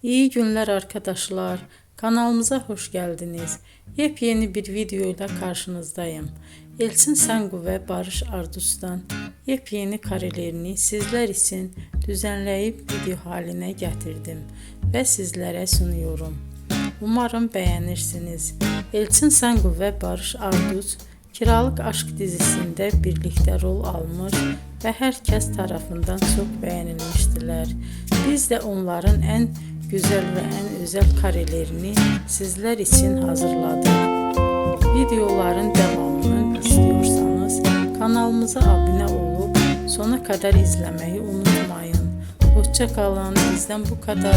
İyi günler arkadaşlar. Kanalımıza hoş geldiniz. Yepyeni bir video ile karşınızdayım. Elçin Sangu ve Barış Ardus'tan yepyeni karelerini sizler için düzenleyip video haline getirdim ve sizlere sunuyorum. Umarım beğenirsiniz. Elçin Sangu ve Barış Ardus Kiralık Aşk dizisinde birlikte rol almış ve herkes tarafından çok beğenilmiştiler. Biz de onların en güzel ve en özel karelerini sizler için hazırladık. Videoların devamını istiyorsanız kanalımıza abone olup sona kadar izlemeyi unutmayın. Hoşça kalın. Bizden bu kadar.